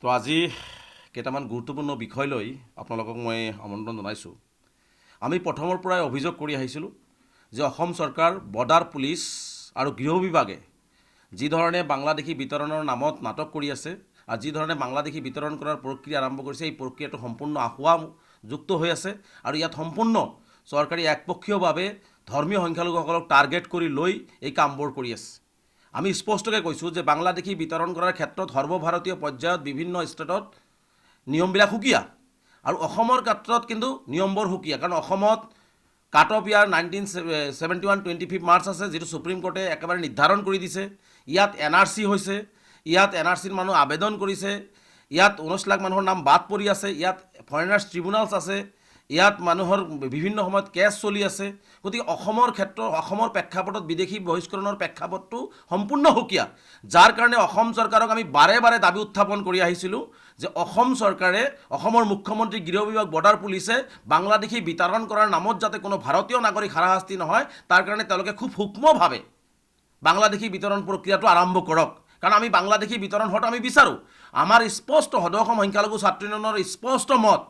তো আজি কেইটামান গুৰুত্বপূৰ্ণ বিষয় লৈ আপোনালোকক মই আমন্ত্ৰণ জনাইছোঁ। আমি প্ৰথমৰ পৰাই অভিযোগ কৰি আহিছিলোঁ যে অসম চৰকাৰ, বৰ্ডাৰ পুলিচ আৰু গৃহ বিভাগে যিধৰণে বাংলাদেশী বিতৰণৰ নামত নাটক কৰি আছে আৰু যিধৰণে বাংলাদেশী বিতৰণ কৰাৰ প্ৰক্ৰিয়া আৰম্ভ কৰিছে, এই প্ৰক্ৰিয়াটো সম্পূৰ্ণ আঁসোৱাযুক্ত হৈ আছে আৰু ইয়াত সম্পূৰ্ণ চৰকাৰী একপক্ষীয়ভাৱে ধৰ্মীয় সংখ্যালঘুসকলক টাৰ্গেট কৰি লৈ এই কামবোৰ কৰি আছে। আমি স্পষ্টকৈ কৈছোঁ যে বাংলাদেশী বিতৰণ কৰাৰ ক্ষেত্ৰত সৰ্বভাৰতীয় পৰ্যায়ত বিভিন্ন ষ্টেটত নিয়মবিলাক সুকীয়া আৰু অসমৰ ক্ষেত্ৰত কিন্তু নিয়মবোৰ সুকীয়া, কাৰণ অসমত কাট অফ ইয়াৰ 1971 25 মাৰ্চ আছে, যিটো সুপ্ৰিম কোৰ্টে একেবাৰে নিৰ্ধাৰণ কৰি দিছে। ইয়াত NRC হৈছে, ইয়াত NRCৰ মানুহ আবেদন কৰিছে, ইয়াত 19 লাখ মানুহৰ নাম বাদ পৰি আছে, ইয়াত ফৰেনাৰ্ছ ট্ৰিবিউনেলছ আছে, ইয়াত মানুহৰ বিভিন্ন সময়ত কেছ চলি আছে। গতিকে অসমৰ ক্ষেত্ৰত, অসমৰ প্ৰেক্ষাপটত বিদেশী বহিষ্কৰণৰ প্ৰেক্ষাপটটো সম্পূৰ্ণ সুকীয়া, যাৰ কাৰণে অসম চৰকাৰক আমি বাৰে বাৰে দাবী উত্থাপন কৰি আহিছিলোঁ যে অসম চৰকাৰে, অসমৰ মুখ্যমন্ত্ৰী, গৃহ বিভাগ, বৰ্ডাৰ পুলিচে বাংলাদেশী বিতৰণ কৰাৰ নামত যাতে কোনো ভাৰতীয় নাগৰিক হাৰাশাস্তি নহয়, তাৰ কাৰণে তেওঁলোকে খুব সূক্ষ্মভাৱে বাংলাদেশী বিতৰণ প্ৰক্ৰিয়াটো আৰম্ভ কৰক। কাৰণ আমি বাংলাদেশী বিতৰণ হোৱাটো আমি বিচাৰোঁ। আমাৰ স্পষ্ট সদৌ অসম সংখ্যালঘু ছাত্ৰ ইউনিয়নৰ স্পষ্ট মত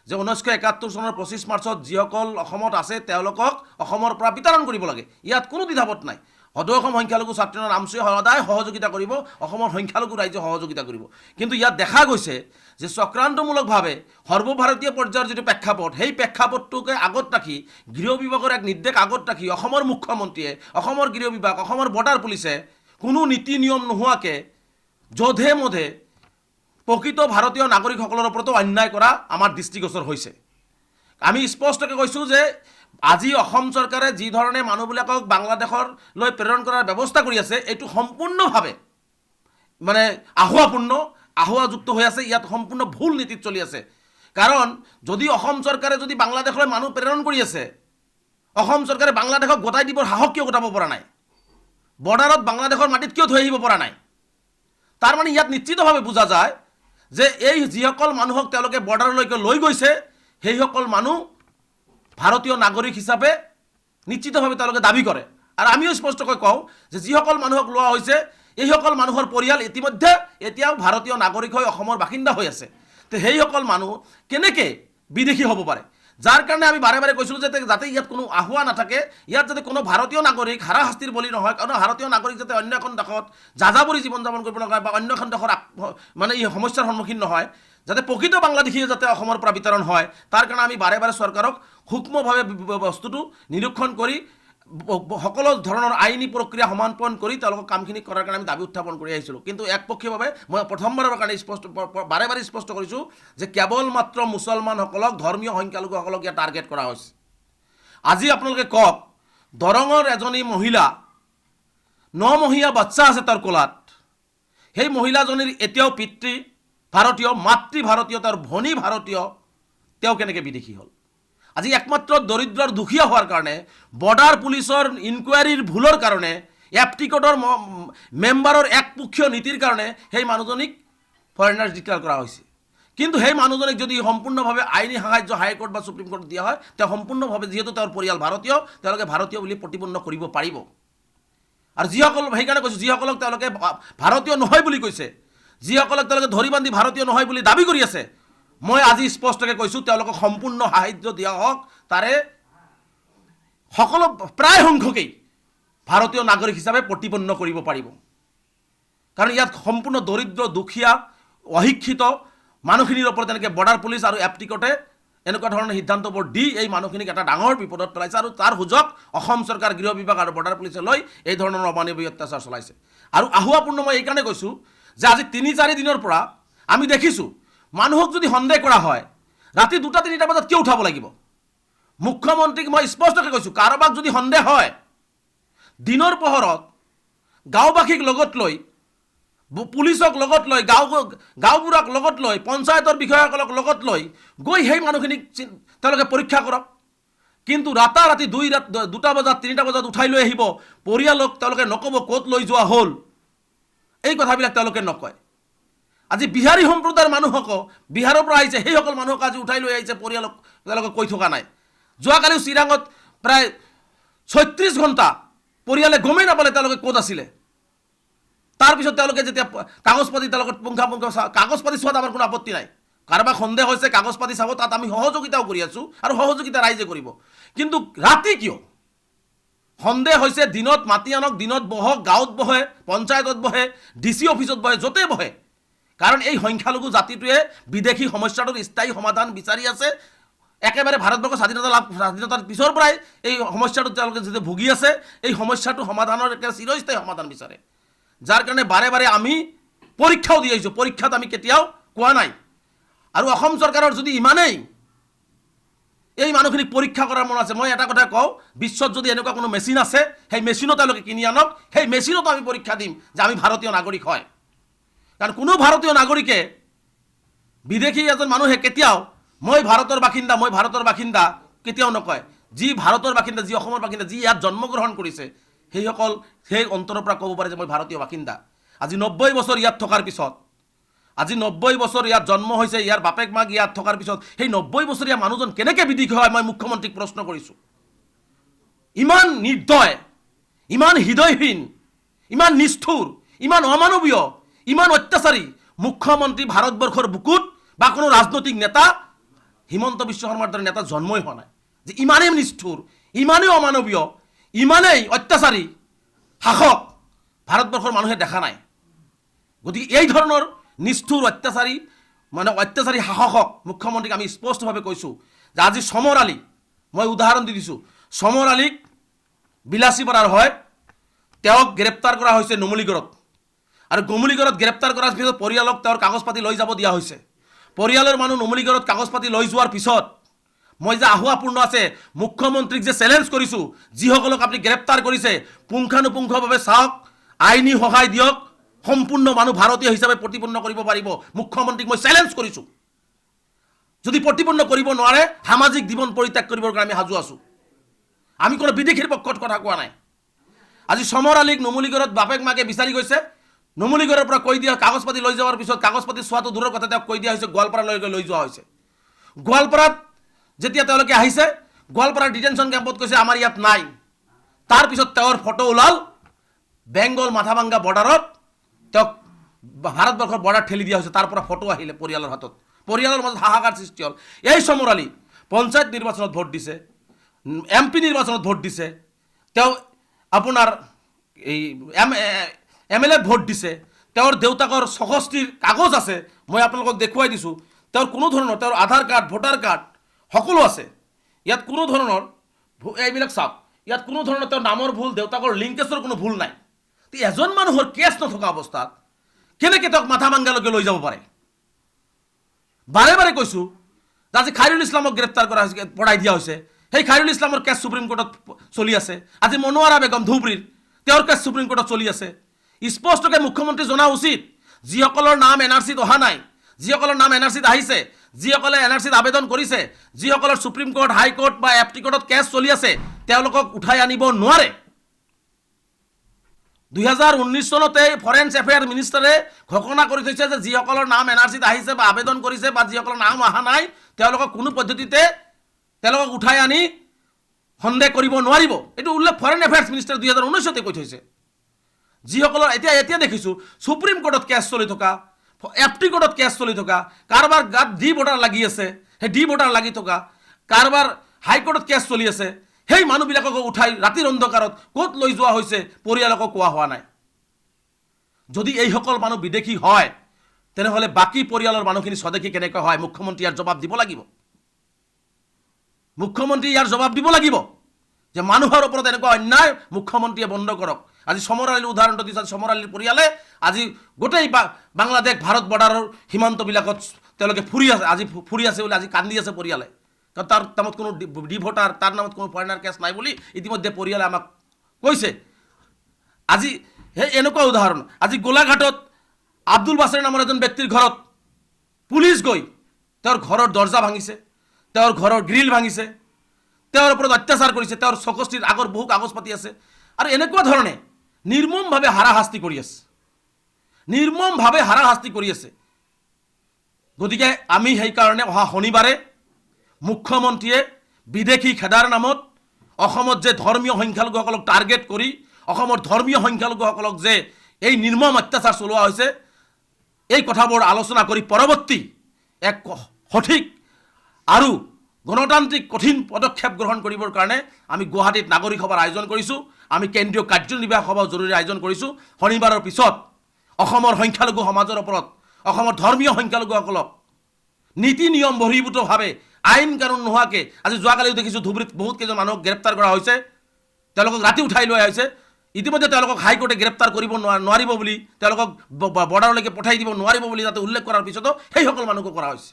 যে 1971 চনৰ 25 মাৰ্চত যিসকল অসমত আছে তেওঁলোকক অসমৰ পৰা বিতৰণ কৰিব লাগে। ইয়াত কোনো দ্বিধাবোধ নাই। সদৌ অসম সংখ্যালঘু ছাত্ৰ ইউনিয়নৰ নামচুৱে সদায় সহযোগিতা কৰিব, অসমৰ সংখ্যালঘু ৰাইজে সহযোগিতা কৰিব। কিন্তু ইয়াত দেখা গৈছে যে চক্ৰান্তমূলকভাৱে সৰ্বভাৰতীয় পৰ্যায়ৰ যিটো প্ৰেক্ষাপট, সেই প্ৰেক্ষাপটটোকে আগত ৰাখি, গৃহ বিভাগৰ এক নিৰ্দেশ আগত ৰাখি অসমৰ মুখ্যমন্ত্ৰীয়ে, অসমৰ গৃহ বিভাগ, অসমৰ বৰ্ডাৰ পুলিচে কোনো নীতি নিয়ম নোহোৱাকৈ যধে মধে প্ৰকৃত ভাৰতীয় নাগৰিকসকলৰ ওপৰতো অন্যায় কৰা আমাৰ দৃষ্টিগোচৰ হৈছে। আমি স্পষ্টকৈ কৈছোঁ যে আজি অসম চৰকাৰে যি ধৰণে মানুহবিলাকক বাংলাদেশলৈ প্ৰেৰণ কৰাৰ ব্যৱস্থা কৰি আছে, এইটো সম্পূৰ্ণভাৱে মানে আহোৱাযুক্ত হৈ আছে। ইয়াত সম্পূৰ্ণ ভুল নীতিত চলি আছে। কাৰণ যদি অসম চৰকাৰে যদি বাংলাদেশলৈ মানুহ প্ৰেৰণ কৰি আছে, অসম চৰকাৰে বাংলাদেশক গোটাই দিবৰ সাহস কিয় গোটাব পৰা নাই? বৰ্ডাৰত বাংলাদেশৰ মাটিত কিয় থৈ আহিব পৰা নাই? তাৰ মানে ইয়াত নিশ্চিতভাৱে বুজা যায় যে এই যিসকল মানুহক তেওঁলোকে বৰ্ডাৰলৈকে লৈ গৈছে, সেইসকল মানুহ ভাৰতীয় নাগৰিক হিচাপে নিশ্চিতভাৱে তেওঁলোকে দাবী কৰে। আৰু আমিও স্পষ্টকৈ কওঁ যে যিসকল মানুহক লোৱা হৈছে, এইসকল মানুহৰ পৰিয়াল ইতিমধ্যে এতিয়াও ভাৰতীয় নাগৰিক হৈ অসমৰ বাসিন্দা হৈ আছে। তো সেইসকল মানুহ কেনেকৈ বিদেশী হ'ব পাৰে? যাৰ কাৰণে আমি বাৰে বাৰে কৈছিলোঁ যাতে ইয়াত কোনো আহোৱা নাথাকে, ইয়াত যাতে কোনো ভাৰতীয় নাগৰিক হাৰাশাস্তিৰ বলি নহয়, কাৰণ ভাৰতীয় নাগৰিক যাতে অন্য এখন দেশত যাযাবৰী জীৱন যাপন কৰিব নহয় বা অন্য এখন দেশৰ মানে এই সমস্যাৰ সন্মুখীন নহয়, যাতে প্ৰকৃত বাংলাদেশীয়ে যাতে অসমৰ পৰা বিতৰণ হয়, তাৰ কাৰণে আমি বাৰে বাৰে চৰকাৰক সূক্ষ্মভাৱে বস্তুটো নিৰীক্ষণ কৰি সকলো ধৰণৰ আইনী প্ৰক্ৰিয়া সমাপন কৰি তেওঁলোকক কামখিনি কৰাৰ কাৰণে আমি দাবী উত্থাপন কৰি আহিছিলোঁ। কিন্তু একপক্ষীয়ভাৱে মই প্ৰথমবাৰৰ কাৰণে বাৰে বাৰে স্পষ্ট কৰিছোঁ যে কেৱল মাত্ৰ মুছলমানসকলক, ধৰ্মীয় সংখ্যালঘুসকলক ইয়াত টাৰ্গেট কৰা হৈছে। আজি আপোনালোকে কওক, দৰঙৰ এজনী মহিলা, 9 মহীয়া বাচ্চা আছে তাৰ কোলাত, সেই মহিলাজনীৰ এতিয়াও পিতৃ ভাৰতীয়, মাতৃ ভাৰতীয়, তাৰ ভনী ভাৰতীয়, তেওঁ কেনেকৈ বিদেশী হ'ল? আজি একমাত্ৰ দৰিদ্ৰৰ দুখীয়া হোৱাৰ কাৰণে, বৰ্ডাৰ পুলিচৰ ইনকুৱাৰীৰ ভুলৰ কাৰণে, এপটিকটৰ মেম্বাৰৰ একপক্ষীয় নীতিৰ কাৰণে সেই মানুহজনীক ফৰেনাৰ্ছ ডিক্লেয়াৰ কৰা হৈছে। কিন্তু সেই মানুহজনীক যদি সম্পূৰ্ণভাৱে আইনী সাহায্য হাইকোৰ্ট বা সুপ্ৰিম কোৰ্টত দিয়া হয়, তেওঁ সম্পূৰ্ণভাৱে, যিহেতু তেওঁৰ পৰিয়াল ভাৰতীয়, তেওঁলোকে ভাৰতীয় বুলি প্ৰতিপন্ন কৰিব পাৰিব। আৰু যিসকল, সেইকাৰণে কৈছোঁ, যিসকলক তেওঁলোকে ভাৰতীয় নহয় বুলি কৈছে, যিসকলক তেওঁলোকে ধৰি বান্ধি ভাৰতীয় নহয় বুলি দাবী কৰি আছে, মই আজি স্পষ্টকৈ কৈছোঁ তেওঁলোকক সম্পূৰ্ণ সাহায্য দিয়া হওক। তাৰে সকলো প্ৰায় সংখ্যকেই ভাৰতীয় নাগৰিক হিচাপে প্ৰতিপন্ন কৰিব পাৰিব। কাৰণ ইয়াত সম্পূৰ্ণ দৰিদ্ৰ, দুখীয়া, অশিক্ষিত মানুহখিনিৰ ওপৰত এনেকৈ বৰ্ডাৰ পুলিচ আৰু এপটিকটে এনেকুৱা ধৰণৰ সিদ্ধান্তবোৰ দি এই মানুহখিনিক এটা ডাঙৰ বিপদত পেলাইছে। আৰু তাৰ সুযোগ অসম চৰকাৰ, গৃহ বিভাগ আৰু বৰ্ডাৰ পুলিচে লৈ এই ধৰণৰ অমানৱীয় অত্যাচাৰ চলাইছে। আৰু আহোৱাপূৰ্ণ মই এইকাৰণে কৈছোঁ যে আজি 3-4 দিনৰ পৰা আমি দেখিছোঁ, মানুহক যদি সন্দেহ কৰা হয়, ৰাতি 2-3 বজাত কিয় উঠাব লাগিব? মুখ্যমন্ত্ৰীক মই স্পষ্টকৈ কৈছোঁ, কাৰোবাক যদি সন্দেহ হয়, দিনৰ পোহৰত গাঁওবাসীক লগত লৈ, পুলিচক লগত লৈ, গাঁওবুঢ়াক লগত লৈ, পঞ্চায়তৰ বিষয়াসকলক লগত লৈ গৈ সেই মানুহখিনিক তেওঁলোকে পৰীক্ষা কৰক। কিন্তু ৰাতাৰাতি 2 বজাত, 3 বজাত উঠাই লৈ আহিব, পৰিয়ালক তেওঁলোকে নক'ব ক'ত লৈ যোৱা হ'ল, এই কথাবিলাক তেওঁলোকে নকয়। আজি বিহাৰী সম্প্ৰদায়ৰ মানুহকো, বিহাৰৰ পৰা আহিছে সেইসকল মানুহক আজি উঠাই লৈ আহিছে, পৰিয়ালক তেওঁলোকে কৈ থকা নাই। যোৱাকালিও চিৰাঙত প্ৰায় 36 ঘণ্টা পৰিয়ালে গমেই নাপালে তেওঁলোকে ক'ত আছিলে। তাৰপিছত তেওঁলোকে যেতিয়া কাগজ পাতি তেওঁলোকৰ পুংখাপুংখ কাগজ পাতি চোৱাত আমাৰ কোনো আপত্তি নাই। কাৰোবাৰ সন্দেহ হৈছে কাগজ পাতি চাব, তাত আমি সহযোগিতাও কৰি আছোঁ আৰু সহযোগিতা ৰাইজে কৰিব। কিন্তু ৰাতি কিয় সন্দেহ হৈছে? দিনত মাতি আনক, দিনত বহক, গাঁৱত বহে, পঞ্চায়তত বহে, DC অফিচত বহে, য'তে বহে। কাৰণ এই সংখ্যালঘু জাতিটোৱে বিদেশী সমস্যাটোৰ স্থায়ী সমাধান বিচাৰি আছে। একেবাৰে ভাৰতবৰ্ষৰ স্বাধীনতাৰ পিছৰ পৰাই এই সমস্যাটো তেওঁলোকে যেতিয়া ভুগি আছে, এই সমস্যাটো সমাধানৰ একেবাৰে চিৰস্থায়ী সমাধান বিচাৰে। যাৰ কাৰণে বাৰে বাৰে আমি পৰীক্ষাও দি আহিছোঁ, পৰীক্ষাত আমি কেতিয়াও কোৱা নাই। আৰু অসম চৰকাৰৰ যদি ইমানেই এই মানুহখিনিক পৰীক্ষা কৰাৰ মন আছে, মই এটা কথা কওঁ, বিশ্বত যদি এনেকুৱা কোনো মেচিন আছে, সেই মেচিনো তেওঁলোকে কিনি আনক, সেই মেচিনতো আমি পৰীক্ষা দিম যে আমি ভাৰতীয় নাগৰিক হয়। কাৰণ কোনো ভাৰতীয় নাগৰিকে বিদেশী এজন মানুহে কেতিয়াও মই ভাৰতৰ বাসিন্দা কেতিয়াও নকয়। যি ভাৰতৰ বাসিন্দা, যি অসমৰ বাসিন্দা, যি ইয়াত জন্মগ্ৰহণ কৰিছে, সেইসকল সেই অন্তৰৰ পৰা ক'ব পাৰে যে মই ভাৰতীয় বাসিন্দা। আজি 90 বছৰ ইয়াত থকাৰ পিছত, আজি 90 বছৰ ইয়াত জন্ম হৈছে, ইয়াৰ বাপেক মাক ইয়াত থকাৰ পিছত সেই 90 বছৰীয়া মানুহজন কেনেকৈ বিদেশী হয়? মই মুখ্যমন্ত্ৰীক প্ৰশ্ন কৰিছোঁ। ইমান নিৰ্দয়, ইমান হৃদয়হীন, ইমান নিষ্ঠুৰ, ইমান অমানৱীয়, ইমান অত্যাচাৰী মুখ্যমন্ত্ৰী ভাৰতবৰ্ষৰ বুকুত বা কোনো ৰাজনৈতিক নেতা, হিমন্ত বিশ্ব শৰ্মাৰ দৰে নেতা জন্মই হোৱা নাই। যে ইমানেই নিষ্ঠুৰ, ইমানেই অমানৱীয়, ইমানেই অত্যাচাৰী শাসক ভাৰতবৰ্ষৰ মানুহে দেখা নাই। গতিকে এই ধৰণৰ নিষ্ঠুৰ অত্যাচাৰী শাসকক মুখ্যমন্ত্ৰীক আমি স্পষ্টভাৱে কৈছোঁ যে আজি সমৰ আলী, মই উদাহৰণ দি দিছোঁ, সমৰ আলীক বিলাসীপাৰাৰ হয়, তেওঁক গ্ৰেপ্তাৰ কৰা হৈছে নুমলীগড়ত। আৰু নুমলীগড়ত গ্ৰেপ্তাৰ কৰাৰ পিছত পৰিয়ালক তেওঁৰ কাগজ পাতি লৈ যাব দিয়া হৈছে। পৰিয়ালৰ মানুহ নুমলীগড়ত কাগজ পাতি লৈ যোৱাৰ পিছত মই যে আহুৱাপূৰ্ণ আছে, মুখ্যমন্ত্ৰীক যে চেলেঞ্জ কৰিছোঁ, যিসকলক আপুনি গ্ৰেপ্তাৰ কৰিছে পুংখানুপুংখভাৱে চাওক, আইনী সহায় দিয়ক, সম্পূৰ্ণ মানুহ ভাৰতীয় হিচাপে প্ৰতিপন্ন কৰিব পাৰিব। মুখ্যমন্ত্ৰীক মই চেলেঞ্জ কৰিছোঁ। যদি প্ৰতিপন্ন কৰিব নোৱাৰে, সামাজিক জীৱন পৰিত্যাগ কৰিবৰ কাৰণে আমি সাজু আছোঁ। আমি কোনো বিদেশীৰ পক্ষত কথা কোৱা নাই। আজি সমৰ আলীক নুমলীগড়ত বাপেক মাকে বিচাৰি গৈছে, নুমলীগড়ৰ পৰা কৈ দিয়া কাগজ পাতি লৈ যোৱাৰ পিছত কাগজ পাতি চোৱাটো দূৰৰ কথা, তেওঁক কৈ দিয়া হৈছে গোৱালপাৰালৈকে লৈ যোৱা হৈছে। গোৱালপাৰাত যেতিয়া তেওঁলোকে আহিছে, গোৱালপাৰাৰ ডিটেনশ্যন কেম্পত কৈছে আমাৰ ইয়াত নাই। তাৰপিছত তেওঁৰ ফটো ওলাল বেংগল মাথাভাঙ্গা বৰ্ডাৰত, তেওঁক ভাৰতবৰ্ষৰ বৰ্ডাৰ ঠেলি দিয়া হৈছে। তাৰ পৰা ফটো আহিলে পৰিয়ালৰ হাতত, পৰিয়ালৰ মাজত হাহাকাৰ সৃষ্টি হ'ল। এই সমৰ আলী পঞ্চায়ত নিৰ্বাচনত ভোট দিছে, MP নিৰ্বাচনত ভোট দিছে, তেওঁ আপোনাৰ এই MLA ভোট দিছে, তেওঁৰ দেউতাকৰ 64টিৰ কাগজ আছে, মই আপোনালোকক দেখুৱাই দিছোঁ। তেওঁৰ কোনো ধৰণৰ, তেওঁৰ আধাৰ কাৰ্ড, ভোটাৰ কাৰ্ড সকলো আছে। ইয়াত কোনো ধৰণৰ এইবিলাক চাওক, ইয়াত কোনো ধৰণৰ তেওঁৰ নামৰ ভুল, দেউতাকৰ লিংকেজৰ কোনো ভুল নাই। এজন মানুহৰ কেছ নথকা অৱস্থাত কেনেকৈ তেওঁক মাথাভাঙ্গালৈকে লৈ যাব পাৰে? বাৰে বাৰে কৈছোঁ যে আজি খাইৰুল ইছলামক গ্ৰেপ্তাৰ কৰা হৈছে, পঠাই দিয়া হৈছে। সেই খাইৰুল ইছলামৰ কেছ সুপ্ৰিম কোৰ্টত চলি আছে। আজি মনোৱাৰা বেগম ধুবুৰীৰ, তেওঁৰ কেছ সুপ্ৰিম কোৰ্টত চলি আছে। স্পষ্টকৈ মুখ্যমন্ত্ৰী জনা উচিত, যিসকলৰ নাম NRCত অহা নাই, যিসকলৰ নাম NRCত আহিছে, যিসকলে NRCত আবেদন কৰিছে, যিসকলৰ সুপ্ৰিম কোৰ্ট, হাইকোৰ্ট বা FT কোৰ্টত কেছ চলি আছে, তেওঁলোকক উঠাই আনিব নোৱাৰে। 2019 চনতে ফৰেন এফেয়াৰ মিনিষ্টাৰে ঘোষণা কৰি থৈছে যে যিসকলৰ নাম NRCত আহিছে বা আবেদন কৰিছে বা যিসকলৰ নাম অহা নাই, তেওঁলোকক কোনো পদ্ধতিতে তেওঁলোকক উঠাই আনি সন্দেহ কৰিব নোৱাৰিব। এইটো উল্লেখ ফৰেন এফেয়াৰ্ছ মিনিষ্টাৰে 2019তে কৈ থৈছে। যিসকলৰ এতিয়া দেখিছোঁ সুপ্ৰিম কোৰ্টত কেছ চলি থকা, FT কোৰ্টত কেছ চলি থকা, কাৰোবাৰ গাত ডি ভোটাৰ লাগি আছে, সেই ডি ভোটাৰ লাগি থকা, কাৰোবাৰ হাইকোৰ্টত কেছ চলি আছে, সেই মানুহবিলাকক উঠাই ৰাতিৰ অন্ধকাৰত ক'ত লৈ যোৱা হৈছে পৰিয়ালকো কোৱা হোৱা নাই। যদি এইসকল মানুহ বিদেশী হয়, তেনেহ'লে বাকী পৰিয়ালৰ মানুহখিনি স্বদেশী কেনেকৈ হয়? মুখ্যমন্ত্ৰী ইয়াৰ জবাব দিব লাগিব। মুখ্যমন্ত্ৰী ইয়াৰ জবাব দিব লাগিব যে মানুহৰ ওপৰত এনেকুৱা অন্যায় মুখ্যমন্ত্ৰীয়ে বন্ধ কৰক। আজি সমৰ আলীৰ উদাহৰণটো দিছে। সমৰ আলীৰ পৰিয়ালে আজি গোটেই বাংলাদেশ ভাৰত বৰ্ডাৰৰ সীমান্তবিলাকত তেওঁলোকে ফুৰি আছে। আজি ফুৰি আছে বুলি আজি কান্দি আছে পৰিয়ালে, কাৰণ তাৰ নামত কোনো ডি ভোটাৰ, তাৰ নামত কোনো ফৰেনাৰ কেছ নাই বুলি ইতিমধ্যে পৰিয়ালে আমাক কৈছে। আজি সেই এনেকুৱা উদাহৰণ, আজি গোলাঘাটত আব্দুল বাছেৰ নামৰ এজন ব্যক্তিৰ ঘৰত পুলিচ গৈ তেওঁৰ ঘৰৰ দৰ্জা ভাঙিছে, তেওঁৰ ঘৰৰ গ্ৰিল ভাঙিছে, তেওঁৰ ওপৰত অত্যাচাৰ কৰিছে। তেওঁৰ 64টিৰ আগৰ বহু কাগজ পাতি আছে। আৰু এনেকুৱা ধৰণে নিৰ্মমভাৱে হাৰাশাস্তি কৰি আছে, নিৰ্মমভাৱে হাৰাশাস্তি কৰি আছে। গতিকে আমি সেইকাৰণে অহা শনিবাৰে মুখ্যমন্ত্ৰীয়ে বিদেশী খেদাৰ নামত অসমত যে ধৰ্মীয় সংখ্যালঘুসকলক টাৰ্গেট কৰি, অসমৰ ধৰ্মীয় সংখ্যালঘুসকলক যে এই নিৰ্মম অত্যাচাৰ চলোৱা হৈছে, এই কথাবোৰ আলোচনা কৰি পৰৱৰ্তী এক সঠিক আৰু গণতান্ত্ৰিক কঠিন পদক্ষেপ গ্ৰহণ কৰিবৰ কাৰণে আমি গুৱাহাটীত নাগৰিক সভাৰ আয়োজন কৰিছোঁ। আমি কেন্দ্ৰীয় কাৰ্যনিৰ্বাহক সভাও জৰুৰী আয়োজন কৰিছোঁ। শনিবাৰৰ পিছত অসমৰ সংখ্যালঘু সমাজৰ ওপৰত, অসমৰ ধৰ্মীয় সংখ্যালঘুসকলক নীতি নিয়ম বহিৰ্ভূতভাৱে আইন কানুন নোহোৱাকৈ, আজি যোৱাকালিও দেখিছোঁ ধুবুৰীত বহুত কেইজন মানুহক গ্ৰেপ্তাৰ কৰা হৈছে, তেওঁলোকক ৰাতি উঠাই লৈ আহিছে। ইতিমধ্যে তেওঁলোকক হাইকোৰ্টে গ্ৰেপ্তাৰ কৰিব নোৱাৰিব বুলি, তেওঁলোকক বৰ্ডাৰলৈকে পঠাই দিব নোৱাৰিব বুলি যাতে উল্লেখ কৰাৰ পিছতো সেইসকল মানুহকো কৰা হৈছে।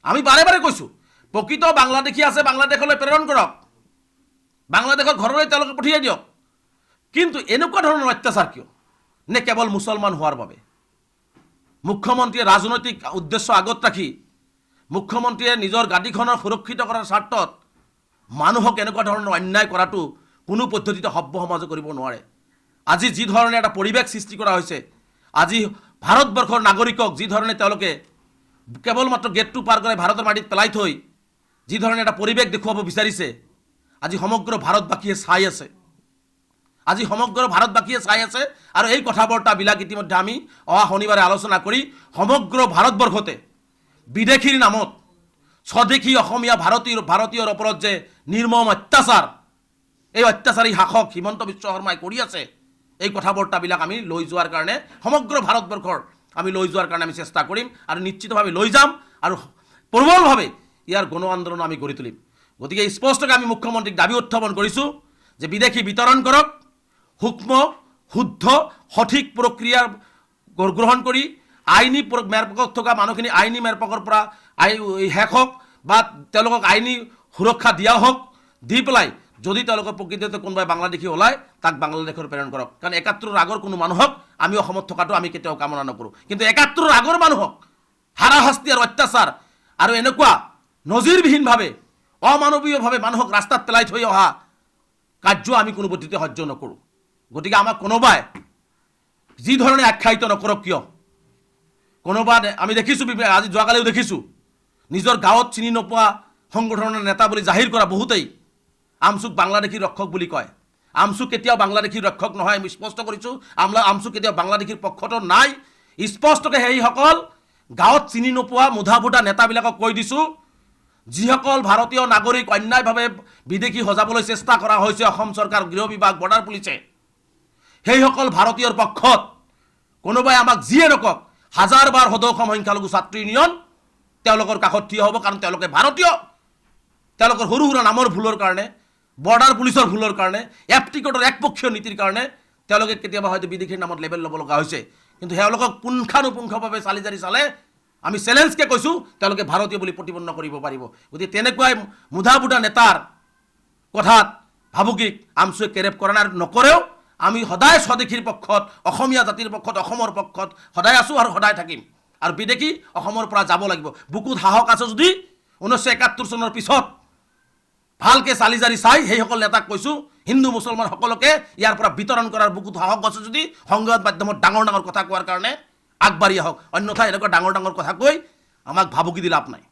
আমি বাৰে বাৰে কৈছোঁ, প্ৰকৃত বাংলাদেশী আছে বাংলাদেশলৈ প্ৰেৰণ কৰক, বাংলাদেশৰ ঘৰলৈ তেওঁলোকে পঠিয়াই দিয়ক। কিন্তু এনেকুৱা ধৰণৰ অত্যাচাৰ কিয়? নে কেৱল মুছলমান হোৱাৰ বাবে? মুখ্যমন্ত্ৰীয়ে ৰাজনৈতিক উদ্দেশ্য আগত ৰাখি মুখ্যমন্ত্ৰীয়ে নিজৰ গাদীখনৰ সুৰক্ষিত কৰাৰ স্বাৰ্থত মানুহক এনেকুৱা ধৰণৰ অন্যায় কৰাটো কোনো পদ্ধতিতে সভ্য সমাজে কৰিব নোৱাৰে। আজি যি ধৰণে এটা পৰিৱেশ সৃষ্টি কৰা হৈছে, আজি ভাৰতবৰ্ষৰ নাগৰিকক যি ধৰণে তেওঁলোকে কেৱল মাত্ৰ গেটটো পাৰ কৰাই ভাৰতৰ মাটিত পেলাই থৈ যি ধৰণে এটা পৰিৱেশ দেখুৱাব বিচাৰিছে, আজি সমগ্ৰ ভাৰতবাসীয়ে চাই আছে। আজি সমগ্ৰ ভাৰতবাসীয়ে চাই আছে। আৰু এই কথা বাৰ্তাবিলাক ইতিমধ্যে আমি অহা শনিবাৰে আলোচনা কৰি সমগ্ৰ ভাৰতবৰ্ষতে বিদেশীৰ নামত স্বদেশী অসমীয়া ভাৰতীয়ৰ ওপৰত যে নিৰ্মম অত্যাচাৰ, এই অত্যাচাৰী শাসক হিমন্ত বিশ্ব শৰ্মাই কৰি আছে, এই কথা বাৰ্তাবিলাক আমি লৈ যোৱাৰ কাৰণে সমগ্ৰ ভাৰতবৰ্ষৰ আমি লৈ যোৱাৰ কাৰণে আমি চেষ্টা কৰিম আৰু নিশ্চিতভাৱে লৈ যাম আৰু প্ৰবলভাৱে ইয়াৰ গণ আন্দোলন আমি গঢ়ি তুলিম। গতিকে স্পষ্টকৈ আমি মুখ্যমন্ত্ৰীক দাবী উত্থাপন কৰিছোঁ যে বিদেশী বিতৰণ কৰক, সূক্ষ্ম শুদ্ধ সঠিক প্ৰক্ৰিয়া গ্ৰহণ কৰি আইনী মেৰপকত থকা মানুহখিনি আইনী মেৰপকৰ পৰা শেষ হওক বা তেওঁলোকক আইনী সুৰক্ষা দিয়া হওক, দি পেলাই যদি তেওঁলোকৰ প্ৰকৃততে কোনোবাই বাংলাদেশী ওলায় তাক বাংলাদেশৰ প্ৰেৰণ কৰক। কাৰণ ৭১ৰ আগৰ কোনো মানুহক আমি অসমত থকাটো আমি কেতিয়াও কামনা নকৰোঁ। কিন্তু ৭১ৰ আগৰ মানুহক হাৰাশাস্তি আৰু অত্যাচাৰ আৰু এনেকুৱা নজিৰবিহীনভাৱে অমানৱীয়ভাৱে মানুহক ৰাস্তাত পেলাই থৈ অহা কাৰ্য আমি কোনো পদ্ধতিতে সহ্য নকৰোঁ। গতিকে আমাক কোনোবাই যি ধৰণে আখ্যায়িত নকৰক কিয়, কোনোবা আমি দেখিছোঁ, আজি যোৱাকালিও দেখিছোঁ নিজৰ গাঁৱত চিনি নোপোৱা সংগঠনৰ নেতা বুলি জাহিৰ কৰা বহুতেই আমচুক বাংলাদেশীৰ ৰক্ষক বুলি কয়। আমচুক কেতিয়াও বাংলাদেশীৰ ৰক্ষক নহয়, আমি স্পষ্ট কৰিছোঁ। আমচুক কেতিয়াও বাংলাদেশীৰ পক্ষতো নাই। স্পষ্টকৈ সেইসকল গাঁৱত চিনি নোপোৱা মুধা ফুটা নেতাবিলাকক কৈ দিছোঁ, যিসকল ভাৰতীয় নাগৰিক অন্যায়ভাৱে বিদেশী সজাবলৈ চেষ্টা কৰা হৈছে অসম চৰকাৰ, গৃহ বিভাগ, বৰ্ডাৰ পুলিচে, সেইসকল ভাৰতীয়ৰ পক্ষত কোনোবাই আমাক যিয়ে নকওক, হাজাৰ বাৰ সদৌ অসম সংখ্যালঘু ছাত্ৰ ইউনিয়ন তেওঁলোকৰ কাষত থিয় হ'ব। কাৰণ তেওঁলোকে ভাৰতীয়, তেওঁলোকৰ সৰু সুৰা নামৰ ভুলৰ কাৰণে, বৰ্ডাৰ পুলিচৰ ভুলৰ কাৰণে, এফটিকটৰ একপক্ষীয় নীতিৰ কাৰণে তেওঁলোকে কেতিয়াবা হয়তো বিদেশীৰ নামত লেবেল ল'ব লগা হৈছে। কিন্তু তেওঁলোকক পুংখানুপুংখভাৱে চালি জাৰি চালে আমি চেলেঞ্জকৈ কৈছোঁ তেওঁলোকে ভাৰতীয় বুলি প্ৰতিপন্ন কৰিব পাৰিব। গতিকে তেনেকুৱাই মুধা বুধা নেতাৰ কথাত ভাবুকিক আমচুৱে কেৰেপ কৰা নাই, নকৰেও। আমি সদায় স্বদেশীৰ পক্ষত, অসমীয়া জাতিৰ পক্ষত, অসমৰ পক্ষত সদায় আছোঁ আৰু সদায় থাকিম। আৰু বিদেশী অসমৰ পৰা যাব লাগিব। বুকুত সাহস আছে যদি 1971 চনৰ পিছত ভালকৈ চালি জাৰি চাই সেইসকল নেতাক কৈছোঁ, হিন্দু মুছলমান সকলোকে ইয়াৰ পৰা বিতৰণ কৰাৰ বুকুত সাহস আছে যদি সংবাদ মাধ্যমত ডাঙৰ ডাঙৰ কথা কোৱাৰ কাৰণে আগবাঢ়ি আহক। অন্যথা এনেকুৱা ডাঙৰ ডাঙৰ কথা কৈ আমাক ভাবুকি দি লাভ নাই।